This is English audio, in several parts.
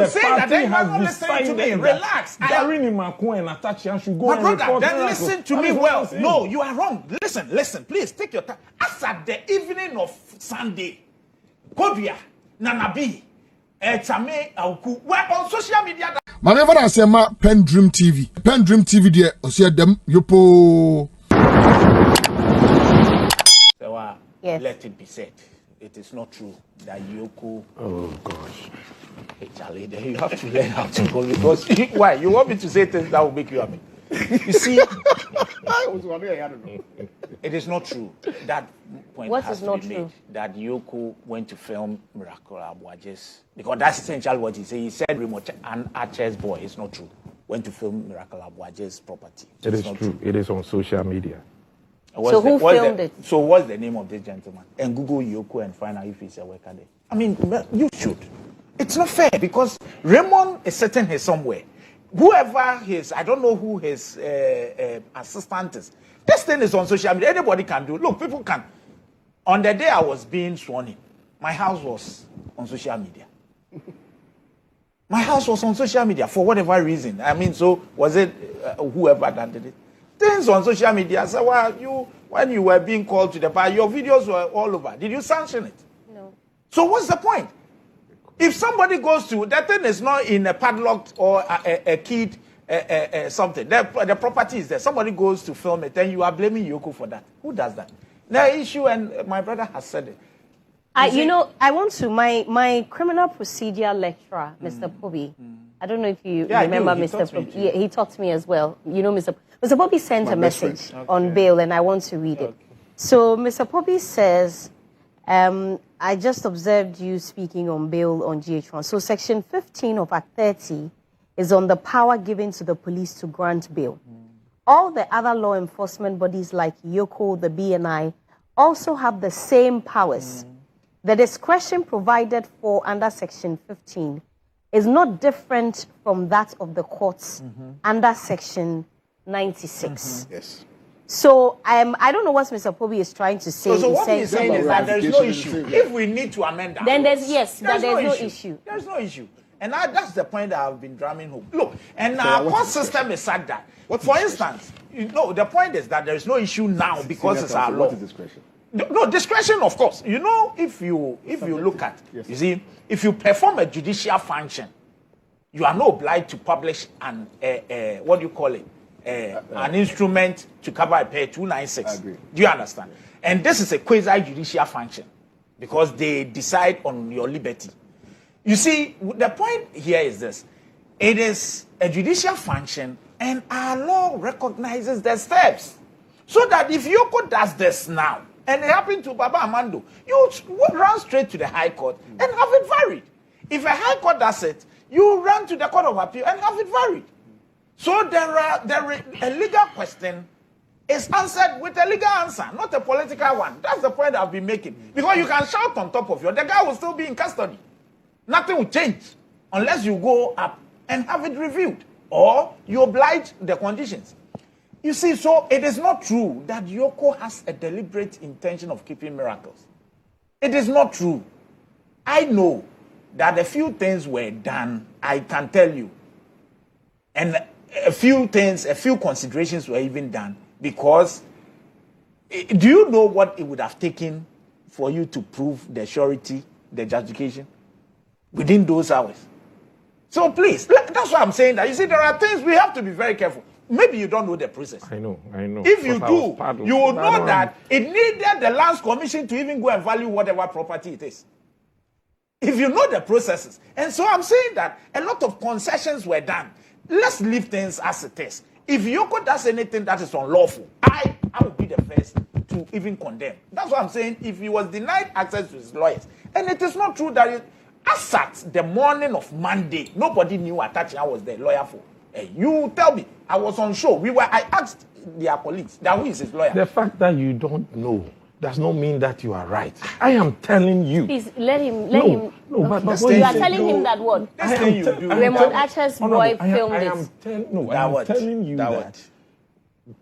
I'm saying that they are not listening to me. Relax. Gary Nimako and Atachi should go my and brother, report then miracles. listen to me well. No, you are wrong. Listen. Please take your time. As at the evening of Sunday, Kobia, Nanabi, Chame, Auku, we're on social media. Whenever I say my PENDREAM TV there, I see them, yopo. So, yes. Let it be said. It is not true that Yoko. Oh gosh. Hey Charlie, then you have to learn how to go because why? You want me to say things that will make you happy? You see, it is not true. That point what has is to not be true? made that Yoko went to film Miracle Abuajes because that's essentially what he said. He said remote and Archer's boy. It's not true. Went to film Miracle Abuajes property. It is true. It is on social media. So who filmed it? So what's the name of this gentleman? And Google Yoko and find out if he's a worker there. I mean, you should. It's not fair because Raymond is sitting here somewhere. Whoever his, I don't know who his assistant is. This thing is on social media. Anybody can do. Look, people can. On the day I was being sworn in, my house was on social media. My house was on social media for whatever reason. I mean, so was it whoever that did it? Things on social media. So when you were being called to the bar, your videos were all over. Did you sanction it? No. So what's the point? If somebody goes to, that thing is not in a padlock or a keyed something. The property is there. Somebody goes to film it, then you are blaming Yoko for that. Who does that? The issue, and my brother has said it. I want to, my criminal procedure lecturer, Mr. Pobi, I don't know if you remember Mr. Pobi. Yeah, he taught to me as well. You know, Mr. Pobi sent a message on bail, and I want to read it. So, Mr. Pobi says, I just observed you speaking on bail on GH1. So, Section 15 of Act 30 is on the power given to the police to grant bail. All the other law enforcement bodies like Yoko, the BNI, also have the same powers. The discretion provided for under Section 15 is not different from that of the courts under Section 96. Yes. So I don't know what Mr. Pobi is trying to say. So what he's saying is that there is no issue. If we need to amend that, then there's no issue. There's no issue. And that's the point that I've been drumming home. Look, and our court system is such that, for instance, the point is that there is no issue now because it's our law. What is discretion? No, discretion, of course. You know, if you look at, you see, if you perform a judicial function, you are not obliged to publish an, what do you call it? An instrument to cover a pay 296. I agree. Do you understand? And this is a quasi-judicial function because they decide on your liberty. You see, the point here is this. It is a judicial function and our law recognizes the steps. So that if Yoko does this now, and it happened to Baba Amando, you run straight to the High Court and have it varied. If a High Court does it, you run to the Court of Appeal and have it varied. So a legal question is answered with a legal answer, not a political one. That's the point I've been making. Because you can shout on top of you, the guy will still be in custody. Nothing will change unless you go up and have it reviewed or you oblige the conditions. You see, so it is not true that Yoko has a deliberate intention of keeping miracles. It is not true. I know that a few things were done, I can tell you. And a few considerations were even done because, do you know what it would have taken for you to prove the surety, the justification, within those hours? So please, that's why I'm saying that. You see, there are things we have to be very careful. Maybe you don't know the process. I know. If you do, you will know that it needed the Lands Commission to even go and value whatever property it is. If you know the processes. And so I'm saying that a lot of concessions were done. Let's leave things as it is. If Yoko does anything that is unlawful, I will be the first to even condemn. That's what I'm saying. If he was denied access to his lawyers, and it is not true that as at the morning of Monday, nobody knew Atachi was the lawyer for. You tell me, I was on show. I asked their colleagues that who is his lawyer. The fact that you don't know does not mean that you are right. I am telling you. Please let him. No, but you are telling him that what? This thing you do. Raymond Archer's boy filmed I am telling you that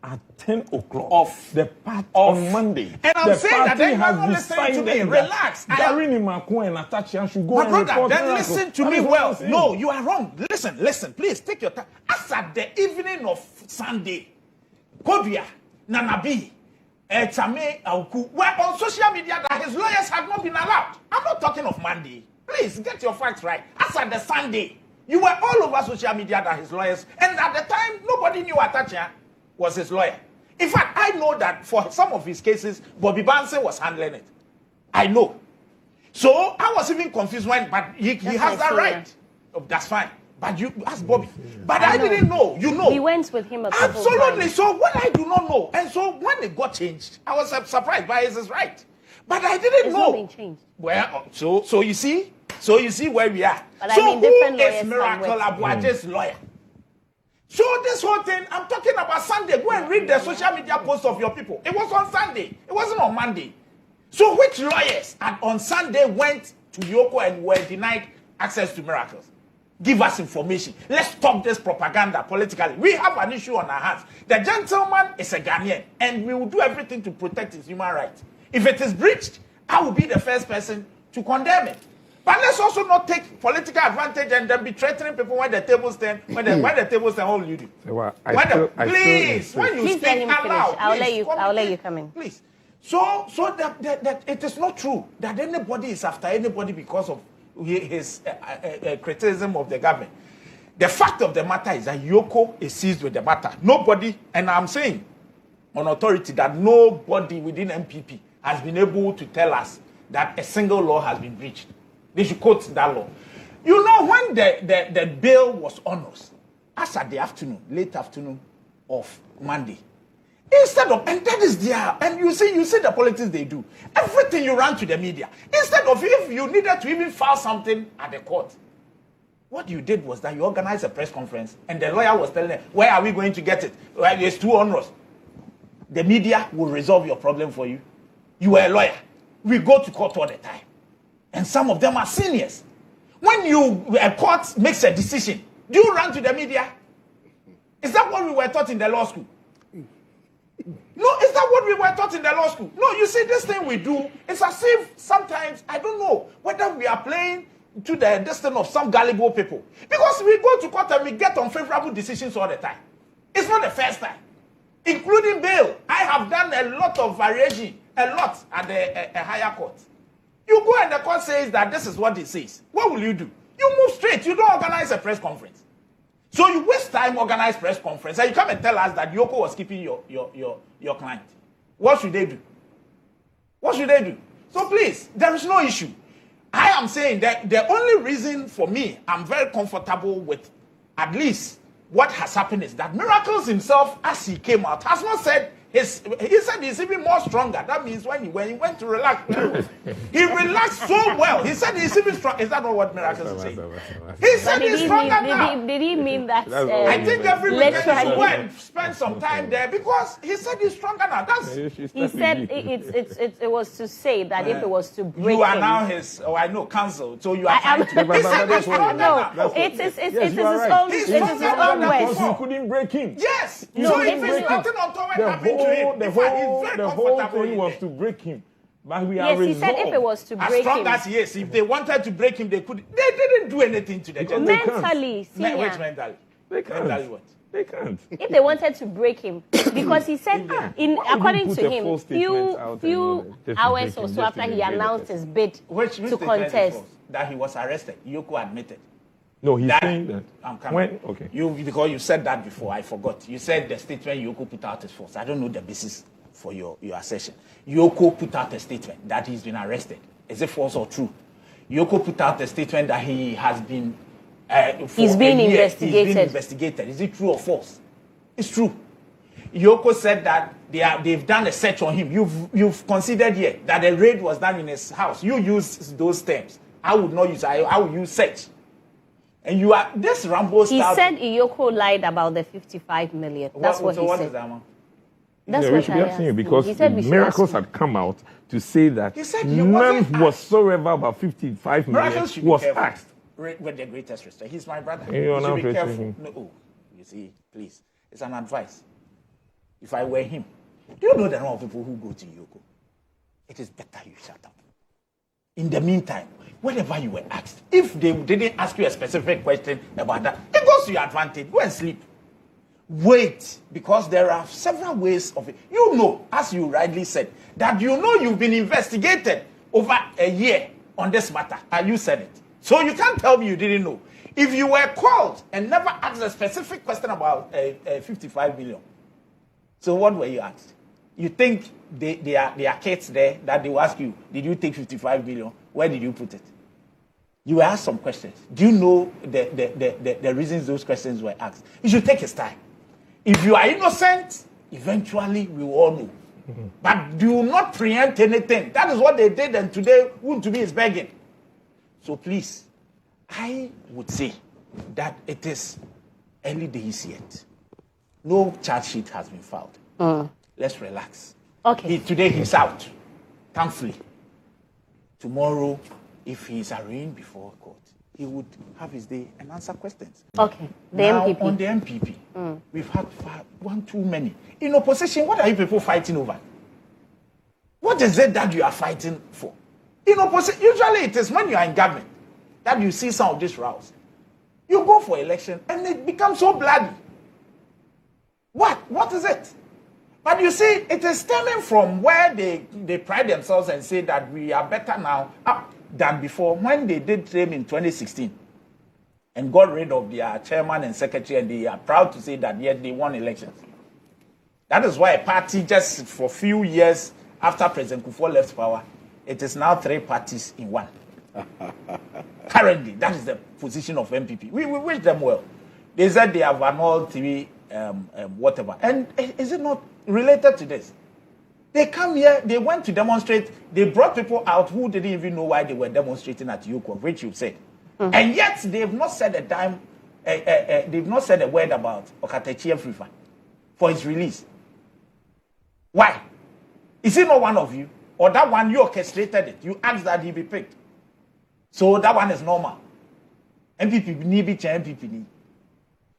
at 10 o'clock Of the part of- on Monday. And I'm the saying that party they has are not listening to me. decided Relax. that Gary Nimako and Atachian should go My and brother, report then miracles. listen to That me is what well. I'm saying. No, you are wrong. Listen, please take your time. As at the evening of Sunday, Kobia, Nanabi, Tame Auku were on social media that his lawyers had not been allowed. I'm not talking of Monday. Please get your facts right. As at the Sunday, you were all over social media that his lawyers, and at the time, nobody knew Atachia was his lawyer. In fact, I know that for some of his cases, Bobby Banse was handling it. I know. So I was even confused when, but he has that right. Oh, that's fine. But you ask Bobby. But I didn't know. You know. He went with him a couple Absolutely. times. So what I do not know. And so when it got changed, I was surprised by his right. But I didn't It's know. not been changed. Well, so you see? So you see where we are. But I so mean, who different is lawyers Miracle come with- Abuaje's lawyer? So this whole thing, I'm talking about Sunday. Go and read the social media posts of your people. It was on Sunday. It wasn't on Monday. So which lawyers on Sunday went to Yoko and were denied access to Miracles? Give us information. Let's stop this propaganda politically. We have an issue on our hands. The gentleman is a Ghanaian, and we will do everything to protect his human rights. If it is breached, I will be the first person to condemn it. But let's also not take political advantage and then be threatening people when the tables turn. When the tables turn, what will you do? Well, Please, when you Please let speak him out finish. loud, I'll please, let you come in. Please. So that it is not true that anybody is after anybody because of his criticism of the government. The fact of the matter is that Yoko is seized with the matter. Nobody, and I'm saying on authority that nobody within NPP has been able to tell us that a single law has been breached. They should quote that law. You know, when the bill was on us, as at the afternoon, late afternoon of Monday, instead of, and that is their, and you see the politics they do. Everything you run to the media. Instead of, if you needed to even file something at the court, what you did was that you organized a press conference and the lawyer was telling them, where are we going to get it? Well, it's too onerous. The media will resolve your problem for you. You are a lawyer. We go to court all the time. And some of them are seniors. When a court makes a decision, do you run to the media? Is that what we were taught in the law school? No, is that what we were taught in the law school? No, you see, this thing we do, it's as if sometimes, I don't know, whether we are playing to the destiny of some gullible people. Because we go to court and we get unfavorable decisions all the time. It's not the first time. Including bail. I have done a lot of variation, a lot at the higher court. You go and the court says that this is what it says. What will you do? You move straight. You don't organize a press conference. So you waste time, organize press conference, and you come and tell us that Yoko was keeping your client. What should they do? What should they do? So please, there is no issue. I am saying that the only reason for me, I'm very comfortable with at least what has happened is that Miracles himself, as he came out, has not said he said he's even more stronger. That means when he went to relax, he relaxed so well. He said he's even strong. Is that not what Miracles is saying? He said he's stronger now. Did he mean that? I think every weekend he should literally. go and spend some time there because he said he's stronger now. That's He said it was to say that if it was to break you are him, now his. Oh, I know, counsel. So you are. I am- trying to, he said he's stronger now. no, it's his Yes, you are own right. He's it is his stronger own than way. before. You couldn't break him. Yes. No, so he if couldn't. it's nothing untoward The happened to him, the in fact, he's very whole comfortable thing in was there. to break him. But we are Yes, he resolved. said if it was to As break strong him as he is, if they wanted to break him, they could. They didn't do anything to the gentleman. mentally, Which senior, mentally? They can't. Mentally what? They can't. if they wanted to break him, because he said, according put to a him, full statement out and few just to hours break or him, so just to after he engage the announced person. his bid Which to statement is contest. false? That he was arrested. Yoko admitted. No, he's That, saying that. I'm coming. When, okay. Because you said that before, I forgot. You said the statement Yoko put out is false. I don't know the basis for your assertion. Yoko put out a statement that he's been arrested. Is it false or true? Yoko put out a statement that he has been. He's being investigated. He's being investigated. Is it true or false? It's true. Yoko said that they've done a search on him. You've considered here that a raid was done in his house. You use those terms. I would not use. I would use search. And you are this Rambo He style. said Iyoko lied about the 55 million. That's what he what said. is that, man? That's Yeah, what we should be I asking you asked. because He said we should Miracles ask him. had come out to say that He said he none wasn't asked. whatsoever about 55 million Miracles should be was careful. asked. With the greatest respect. He's my brother. You are You now should be facing careful. him. No, you see, please. It's an advice. if I were him, do you know the number of people who go to Yoko? It is better you shut up. In the meantime, whatever you were asked, if they didn't ask you a specific question about that, it goes to your advantage. Go and sleep. Wait, because there are several ways of it. You know, as you rightly said, that you know you've been investigated over a year on this matter, and you said it. So you can't tell me you didn't know. If you were called and never asked a specific question about 55 million, so what were you asked? You think there are kids there that they will ask you, did you take 55 billion? Where did you put it? You were asked some questions. Do you know the reasons those questions were asked? You should take his time. If you are innocent, eventually we will all know. Mm-hmm. But do not preempt anything. That is what they did, and today Wontumi is begging. So please, I would say that it is early days yet. No charge sheet has been filed. Let's relax. Okay. Today he's out, thankfully. Tomorrow, if he's arraigned before court, he would have his day and answer questions. Okay. The now, NPP. On the NPP, we've had one too many. In opposition, what are you people fighting over? What is it that you are fighting for? In opposition, usually it is when you are in government that you see some of these rows. You go for election and it becomes so bloody. What is it? But you see, it is stemming from where they pride themselves and say that we are better now than before, when they did claim in 2016 and got rid of their chairman and secretary, and they are proud to say that yet they won elections. That is why a party, just for a few years after President Kufuor left power, it is now 3 parties in one. Currently, that is the position of NPP. We wish them well. They said they have annulled 3 whatever. And is it not related to this? They come here, they went to demonstrate, they brought people out who didn't even know why they were demonstrating at Yoko, which you said. Mm-hmm. And yet they've not said they've not said a word about Okatachi Afrifa for his release. Why? Is he not one of you? Or that one you orchestrated it? You asked that he be picked. So that one is normal. NPP need be NPP.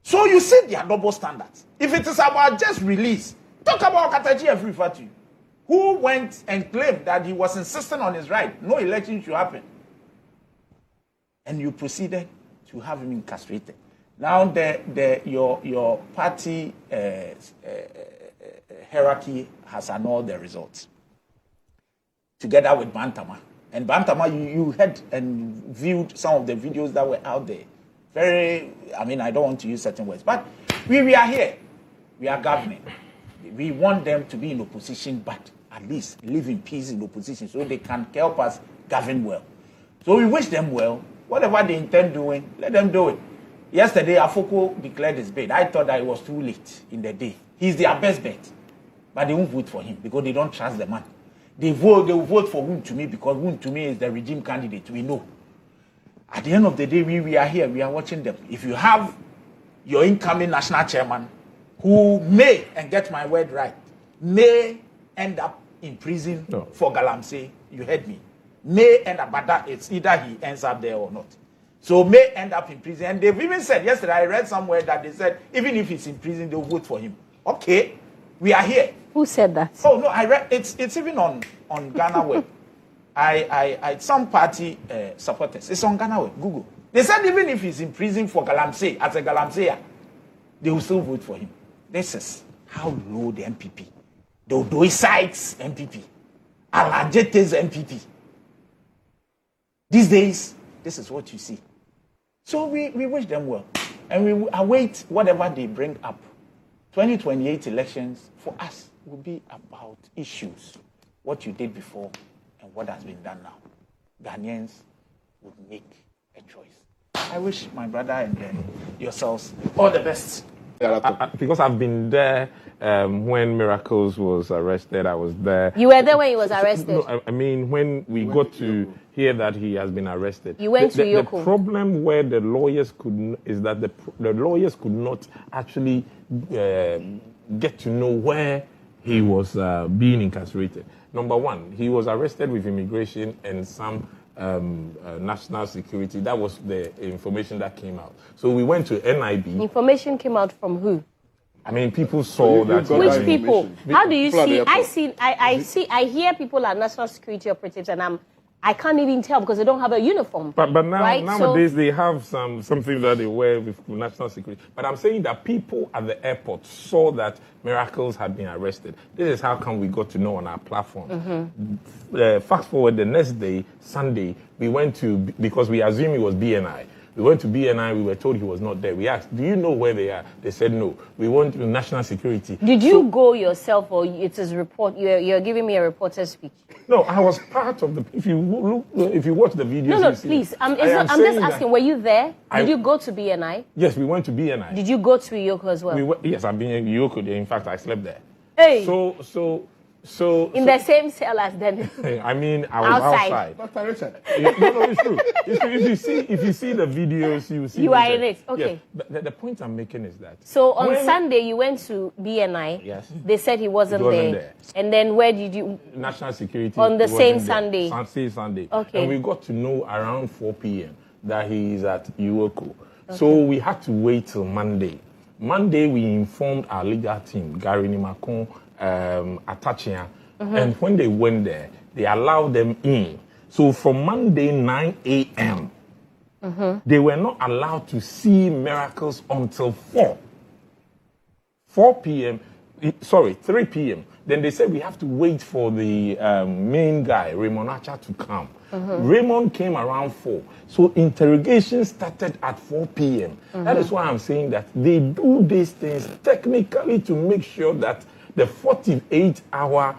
So you see their double standards. If it is about just release, talk about Okatachi Afrifa too, who went and claimed that he was insisting on his right, no election should happen. And you proceeded to have him incarcerated. Now your party hierarchy has annulled the results, together with Bantama. And Bantama, you heard and viewed some of the videos that were out there. I don't want to use certain words, but we are here. We are governing. We want them to be in opposition, but at least live in peace in opposition so they can help us govern well. So we wish them well. Whatever they intend doing, let them do it. Yesterday, Afoko declared his bid. I thought that it was too late in the day. He's their best bet. But they won't vote for him because they don't trust the man. They will vote for Wontumi because Wontumi is the regime candidate. We know. At the end of the day, we are here. We are watching them. If you have your incoming national chairman who may, and get my word right, may end up in prison for Galamsey, you heard me, may end up, but that it's either he ends up there or not. So may end up in prison. And they've even said, yesterday I read somewhere that they said, even if he's in prison, they'll vote for him. Okay, we are here. Who said that? Oh, no, I read, it's even on Ghana Web. I some party supporters. It's on Ghana Web, Google. They said even if he's in prison for Galamsey, as a Galamseya, they will still vote for him. This is how low the NPP, the Odoisites NPP, Alajete's NPP. These days, this is what you see. So we wish them well. And we await whatever they bring up. 2028 elections for us will be about issues. What you did before and what has been done now. Ghanaians would make a choice. I wish my brother and yourselves all the best. Because I've been there when Miracles was arrested. I was there. You were there when he was arrested? No, I mean, when we got to hear that he has been arrested. You went to Yoko. The problem where the lawyers is that the lawyers could not actually get to know where he was being incarcerated. Number one, he was arrested with immigration and some national security. That was the information that came out. So we went to NIB. Information came out from who? I mean, people saw that. Which people? How do you see? I hear people are national security operatives, and I can't even tell because they don't have a uniform. But now, right? nowadays they have something that they wear with national security. But I'm saying that people at the airport saw that Miracles had been arrested. This is how come we got to know on our platform. Fast forward the next day, Sunday, we went to, because we assumed it was BNI. We went to BNI, we were told he was not there. We asked, do you know where they are? They said no. We went to national security. Did you go yourself, or it is report? You're giving me a reporter's speech. No, I was part of the. If you watch the videos. No, please. I'm just asking. Were you there? Did you go to BNI? Yes, we went to BNI. Did you go to Bediako as well? Yes, I've been in Bediako. In fact, I slept there. Hey. So in the same cell as then. I mean, I was outside. Dr. Richard. No, it's true. If you see the videos, you see. You are in it. Okay. Yes. But the point I'm making is that. So on Sunday you went to BNI. Yes. They said he wasn't there. And then where did you? National security. On the same Sunday. Same Sunday. Okay. And we got to know around 4 p.m. that he is at Bediako. Okay. So we had to wait till Monday. Monday we informed our legal team, Gary Nimakon, Atachia. And when they went there, they allowed them in. So from Monday 9 a.m., they were not allowed to see Miracles until 4 p.m. 3 p.m. Then they said we have to wait for the main guy, Raymond Archer, to come. Raymond came around 4. So interrogation started at 4 p.m. That is why I'm saying that they do these things technically to make sure that the 48-hour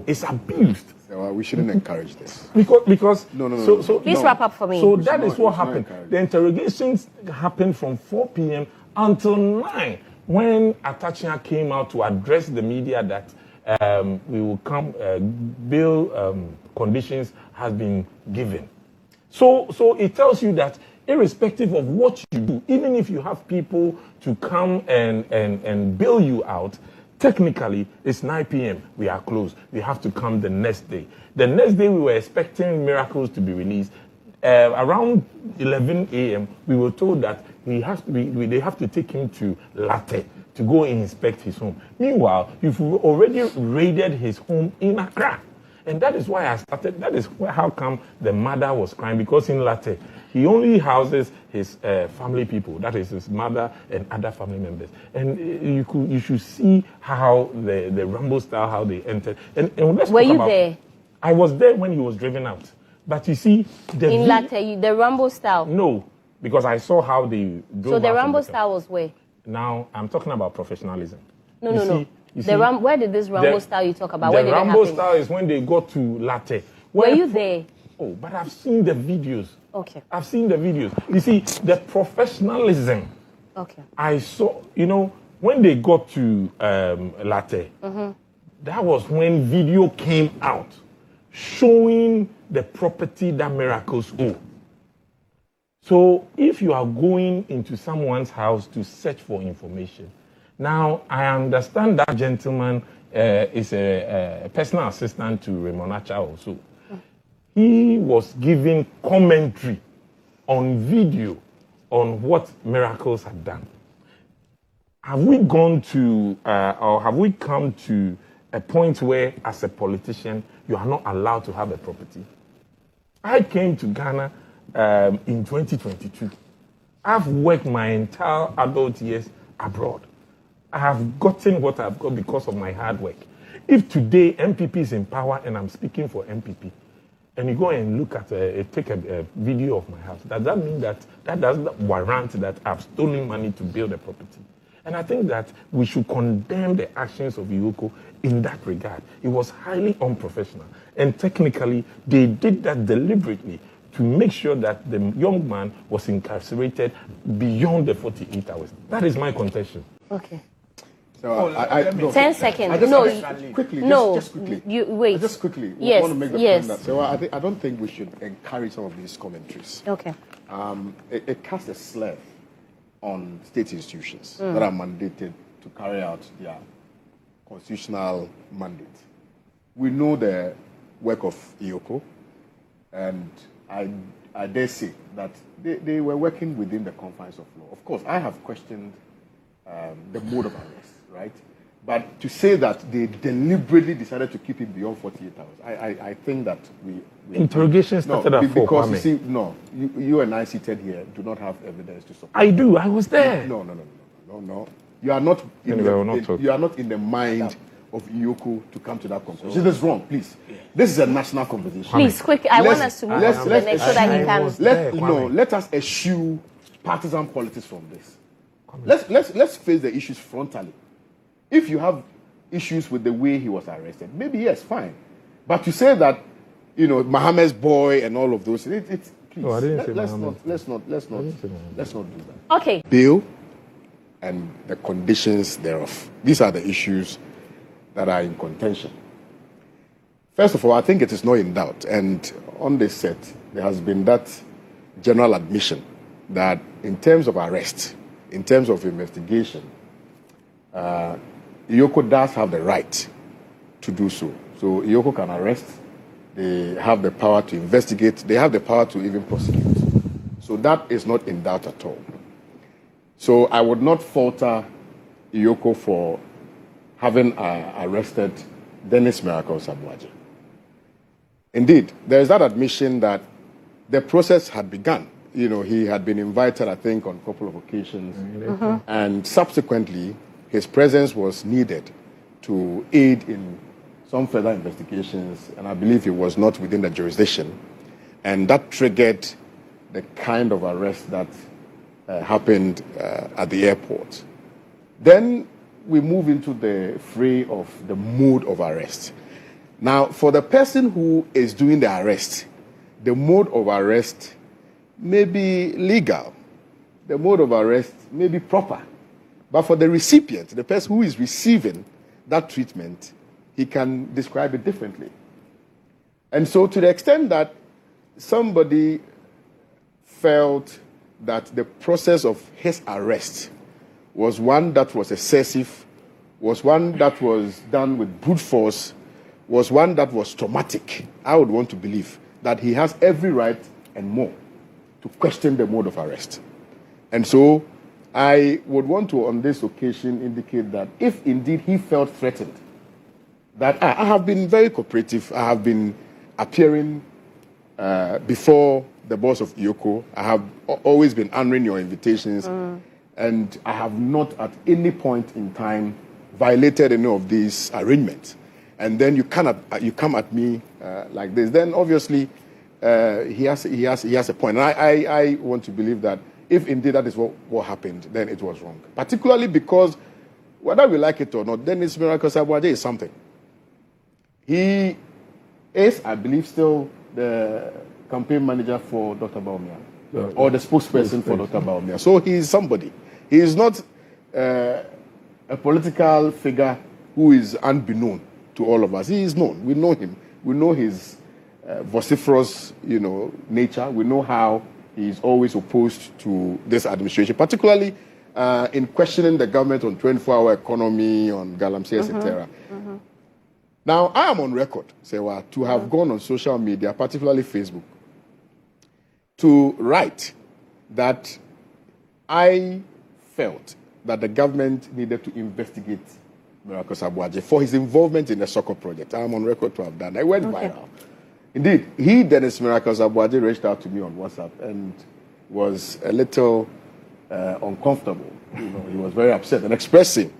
is abused. So, we shouldn't encourage this. Because no. So please wrap up for me. So that is what happened. The interrogations happened from 4 p.m. until 9, when Atachia came out to address the media that we will come, bail conditions has been given. So it tells you that irrespective of what you do, even if you have people to come and bail you out, technically, it's 9 p.m. We are closed. We have to come the next day. The next day, we were expecting Miracles to be released. Around 11 a.m., we were told that they have to take him to Latte to go and inspect his home. Meanwhile, you've already raided his home in Accra. And that is why I started. That is how come the mother was crying, because in Latte, he only houses his family people. That is his mother and other family members. And you should see how the Rambo style, how they entered. And let's Were talk you about, there? I was there when he was driven out. But you see, in Latte, the Rambo style. No, because I saw how they drove. So the out Rambo style was where? Now I'm talking about professionalism. No. Where did this Rambo style you talk about? Where did it happen? The Rambo style is when they got to Latte. Were you there? Oh, but I've seen the videos. Okay. I've seen the videos. You see, the professionalism. Okay. I saw, when they got to Latte, that was when video came out showing the property that Miracles own. So if you are going into someone's house to search for information, now I understand that gentleman is a personal assistant to Raymond Archer also. He was giving commentary on video on what Miracles had done. Have we gone to, or have we come to a point where, as a politician, you are not allowed to have a property? I came to Ghana in 2022. I've worked my entire adult years abroad. I have gotten what I've got because of my hard work. If today NPP is in power and I'm speaking for NPP, and you go and look at take a video of my house, does that mean that does not warrant that I've stolen money to build a property? And I think that we should condemn the actions of Bediako in that regard. It was highly unprofessional. And technically, they did that deliberately to make sure that the young man was incarcerated beyond the 48 hours. That is my contention. Okay. So no, 10 seconds. Quickly. You wait. Just quickly. Yes. I want to make the point that. So I don't think we should encourage some of these commentaries. Okay. It casts a slur on state institutions that are mandated to carry out their constitutional mandate. We know the work of Bediako, and I dare say that they were working within the confines of law. Of course, I have questioned the mode of arrest, right? But to say that they deliberately decided to keep him beyond 48 hours, I think that we interrogation started at 4. Because you see, no, you and I seated here do not have evidence to support. I do. I was there. No. You are not. You are not in the mind of Iyoko to come to that conclusion. This is wrong, please. This is a national conversation. Please, quick. I want us to move on to the next so that he can. Let us eschew partisan politics from this. Let's face the issues frontally. If you have issues with the way he was arrested, maybe yes, fine. But to say that, Mohammed's boy and all of those, please. Let's not do that. Okay. Bail and the conditions thereof. These are the issues that are in contention. First of all, I think it is not in doubt. And on this set, there has been that general admission that in terms of arrest, in terms of investigation, Iyoko does have the right to do so. So Iyoko can arrest. They have the power to investigate. They have the power to even prosecute. So that is not in doubt at all. So I would not falter Iyoko for having arrested Dennis Miracle Sabuaje. Indeed, there is that admission that the process had begun. He had been invited, I think, on a couple of occasions. And subsequently, his presence was needed to aid in some further investigations. And I believe he was not within the jurisdiction. And that triggered the kind of arrest that happened at the airport. Then we move into the fray of the mode of arrest. Now, for the person who is doing the arrest, the mode of arrest may be legal. The mode of arrest may be proper. But for the recipient, the person who is receiving that treatment, he can describe it differently. And so to the extent that somebody felt that the process of his arrest was one that was excessive, was one that was done with brute force, was one that was traumatic, I would want to believe that he has every right and more to question the mode of arrest. And so I would want to, on this occasion, indicate that if indeed he felt threatened, that I have been very cooperative, I have been appearing before the boss of Iyoko, I have always been honoring your invitations, and I have not at any point in time violated any of these arrangements. And then you come at me like this. Then obviously he has a point. And I want to believe that if indeed that is what happened, then it was wrong. Particularly because whether we like it or not, Dennis Miracle Sabuaje is something. He is, I believe, still the campaign manager for Dr. Baumia, or the spokesperson for Dr. Baumia. So he is somebody. He is not a political figure who is unbeknown to all of us. He is known. We know him. We know his vociferous, nature. We know how he is always opposed to this administration, particularly in questioning the government on 24-hour economy, on Galamsey, etc. Now, I am on record, Sewa, to have gone on social media, particularly Facebook, to write that I felt that the government needed to investigate Miracle Sabuaje for his involvement in the soccer project. I am on record to have done. I went viral. Indeed, Dennis Miracle Sabuaje reached out to me on WhatsApp and was a little uncomfortable. He was very upset and expressing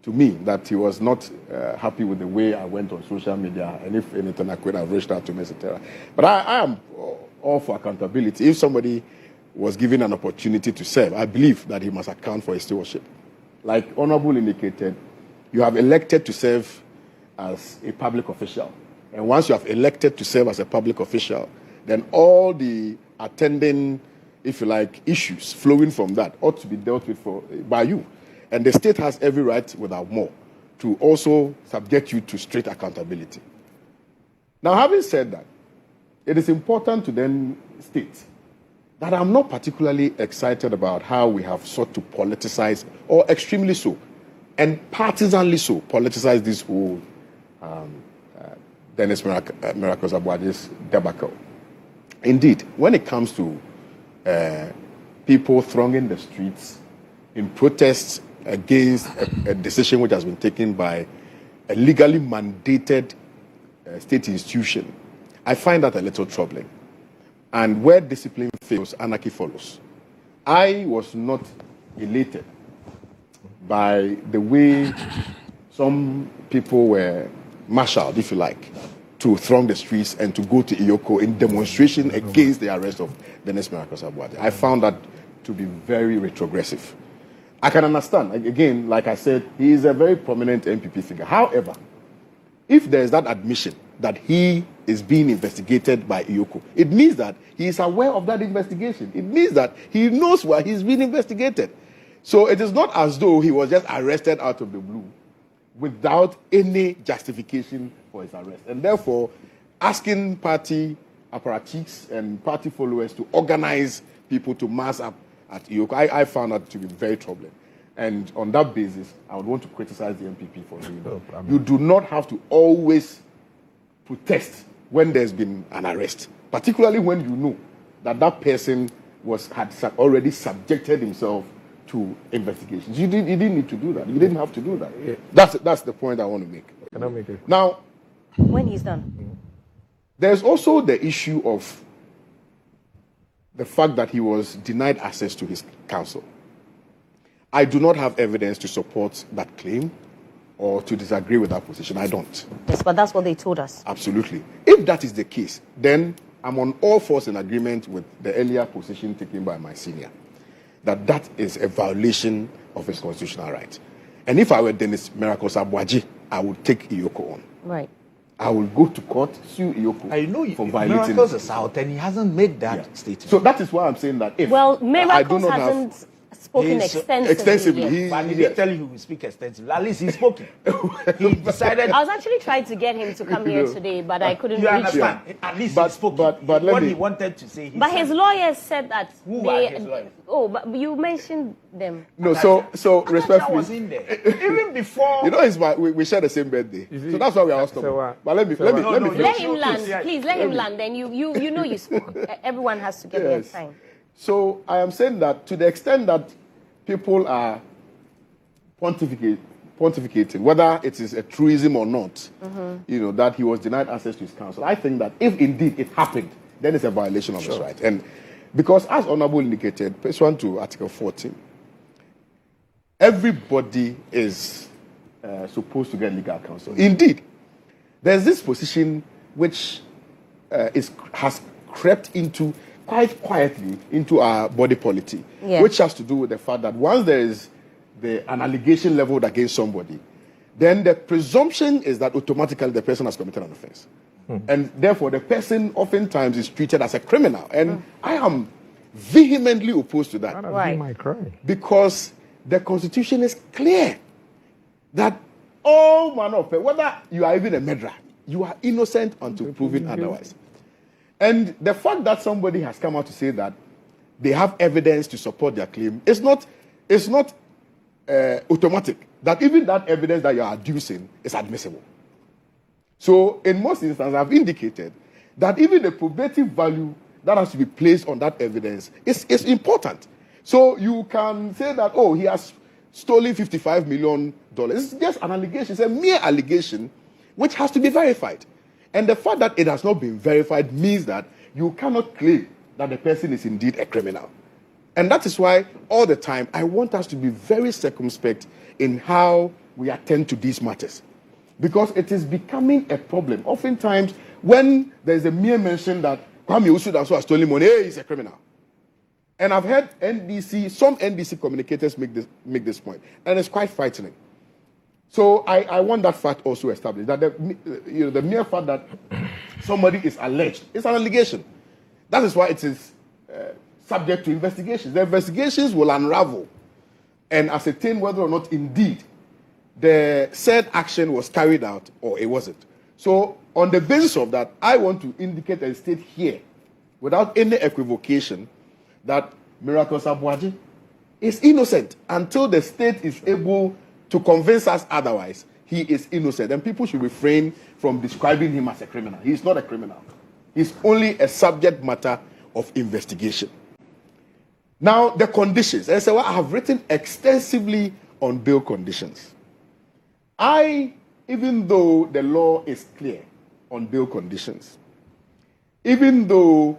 to me that he was not happy with the way I went on social media, and if anything I could have reached out to me, etc. But I am all for accountability. If somebody was given an opportunity to serve, I believe that he must account for his stewardship. Like Honorable indicated, you have elected to serve as a public official. And once you have elected to serve as a public official, then all the attending, if you like, issues flowing from that ought to be dealt with by you. And the state has every right, without more, to also subject you to strict accountability. Now, having said that, it is important to then state that I'm not particularly excited about how we have sought to politicize, or extremely so, and partisanly so, politicize this whole Dennis Miracle Sabuaje's debacle. Indeed, when it comes to people thronging the streets in protests against a decision which has been taken by a legally mandated state institution, I find that a little troubling. And where discipline fails, anarchy follows. I was not elated by the way some people were marshaled, if you like, to throng the streets and to go to Iyoko in demonstration against the arrest of Dennis Miracle-Sabwaje. I found that to be very retrogressive. I can understand. Again, like I said, he is a very prominent NPP figure. However, if there is that admission that he is being investigated by Iyoko, it means that he is aware of that investigation. It means that he knows why he's being investigated. So it is not as though he was just arrested out of the blue without any justification for his arrest. And therefore, asking party apparatchiks and party followers to organize people to mass up at Iyoko, I found that to be very troubling. And on that basis, I would want to criticize the NPP for doing that. You do not have to always protest when there's been an arrest, particularly when you know that that person had already subjected himself to investigations. You didn't need to do that. You didn't have to do that. Yeah. That's the point I want to make. Can I make it? Now, when he's done, there's also the issue of the fact that he was denied access to his counsel. I do not have evidence to support that claim or to disagree with that position. I don't. Yes, but that's what they told us. Absolutely. If that is the case, then I'm on all fours in agreement with the earlier position taken by my senior, that is a violation of his constitutional right. And if I were Dennis Miracle-Sabwaje, I would take Iyoko on. Right. I will go to court, sue Iyoko I know for violating. Miracles is out and he hasn't made that statement. So that is why I'm saying that if Miracles hasn't spoken extensively. But he didn't tell you he will speak extensively. At least he spoke. He decided. I was actually trying to get him to come here today, but I couldn't You reach understand? him. At least he spoke. But what he wanted to say. But his lawyers said that. Who are his lawyers? Oh, but you mentioned them. No, so I respectfully. was in there even before. You know, we share the same birthday, so that's why we are all stopping. But let me finish. Let him land, please. Let him land. Then you know you spoke. Everyone has to get their time. So I am saying that to the extent that people are pontificating, whether it is a truism or not, that he was denied access to his counsel. I think that if indeed it happened, then it's a violation of his right. And because, as Honorable indicated, pursuant to Article 14, everybody is supposed to get legal counsel. Indeed, there's this position which has crept into quite quietly into our body politic, which has to do with the fact that once there is an allegation leveled against somebody, then the presumption is that automatically the person has committed an offense. And therefore, the person oftentimes is treated as a criminal. And I am vehemently opposed to that. Right. Because the Constitution is clear that all manner of, whether you are even a murderer, you are innocent until proven otherwise. And the fact that somebody has come out to say that they have evidence to support their claim is not automatic. That even that evidence that you are adducing is admissible. So in most instances, I've indicated that even the probative value that has to be placed on that evidence is important. So you can say that, oh, he has stolen $55 million. It's just an allegation. It's a mere allegation which has to be verified. And the fact that it has not been verified means that you cannot claim that the person is indeed a criminal. And that is why all the time I want us to be very circumspect in how we attend to these matters. Because it is becoming a problem. Oftentimes, when there's a mere mention that Kwame Usudanso has stolen money, hey, he's a criminal. And I've heard some NDC communicators make this point. And it's quite frightening. So I want that fact also established. That the mere fact that somebody is alleged, it's an allegation. That is why it is subject to investigations. The investigations will unravel and ascertain whether or not indeed the said action was carried out or it wasn't. So on the basis of that, I want to indicate and state here, without any equivocation, that Miracle-Sabwaje is innocent until the state is able to convince us otherwise. He is innocent, and people should refrain from describing him as a criminal. He is not a criminal. He's only a subject matter of investigation. Now, the conditions. I have written extensively on bail conditions. Even though the law is clear on bail conditions, even though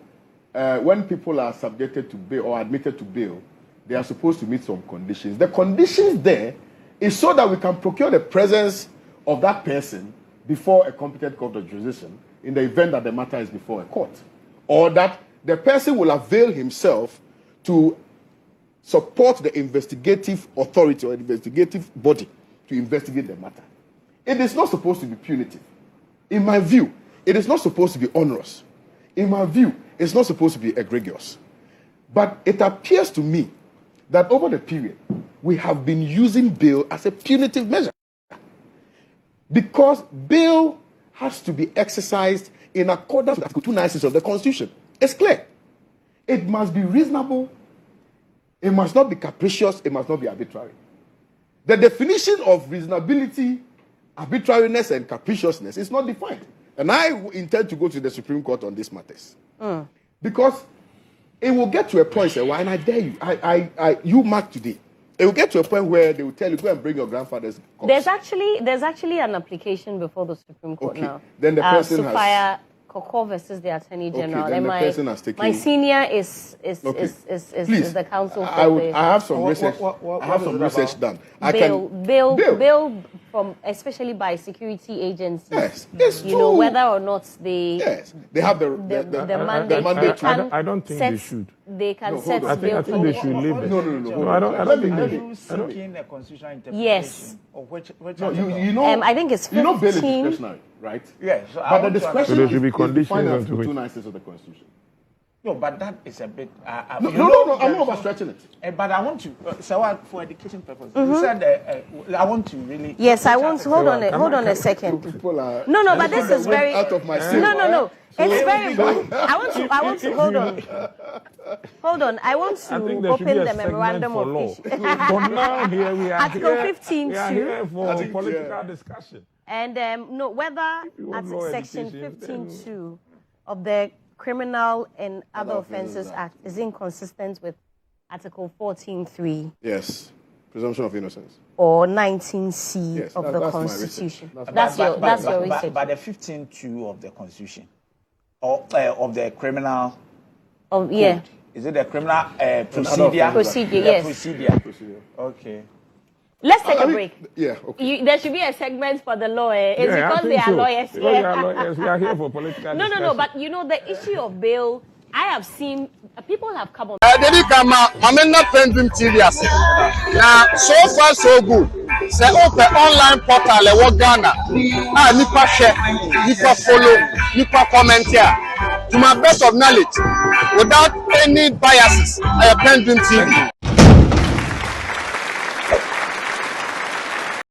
when people are subjected to bail or admitted to bail, they are supposed to meet some conditions. The conditions there is so that we can procure the presence of that person before a competent court of jurisdiction in the event that the matter is before a court, or that the person will avail himself to support the investigative authority or investigative body to investigate the matter. It is not supposed to be punitive. In my view, it is not supposed to be onerous. In my view, it's not supposed to be egregious. But it appears to me that over the period, we have been using bail as a punitive measure. Because bail has to be exercised in accordance with Article 296 of the Constitution. It's clear. It must be reasonable. It must not be capricious. It must not be arbitrary. The definition of reasonability, arbitrariness, and capriciousness is not defined. And I intend to go to the Supreme Court on these matters. Because it will get to a point, and I dare you, you mark today, it will get to a point where they will tell you, go and bring your grandfather's corpse. There's actually an application before the Supreme Court now. Then the person has... Koko versus the Attorney General. Then and the person has taken... my senior is the counsel for I have some research. I have some research done. Bail from, especially by security agencies. Yes, it's you know, whether or not they... Yes, they have the mandate. I don't think they should. They can set bail. I think they should leave it. No. I don't think they should. Seeking a constitutional interpretation. Yes. Of which I think it's 15. You know bail is discretionary, right? Yes. So but the discretion so there should be conditions on to it. 296 of the Constitution. No, but that is a bit... No, I'm not overstretching it. But I want to... so for education purposes, you said I want to really... Yes, I want to... Hold on a second. People are... No, but this is very... Out of my seat. No. It's very... I want to... Hold on. Hold on. I want to open the memorandum of issue. For now, here we are. Article 15.2. We are here for political discussion. And whether at Section 15.2 of the Criminal and Other Offences Act is inconsistent with Article 14.3. Yes. Presumption of innocence. Or 19C of the Constitution. That's your research. But the 15.2 of the Constitution, or of the criminal code. Is it the criminal procedure? Procedure, yes. Procedure. Okay. Let's take a break. Yeah, okay. There should be a segment for the lawyer. It's because they are lawyers here. We are lawyers. We are here for political discussion. No. But you know, the issue of bail, I have seen people have come on. I'm not PENDREAM TV. Now, so far so good. Say open online portal e Ghana. Nipa share, nipa follow, nipa comment here. To my best of knowledge, without any biases, PENDREAM TV.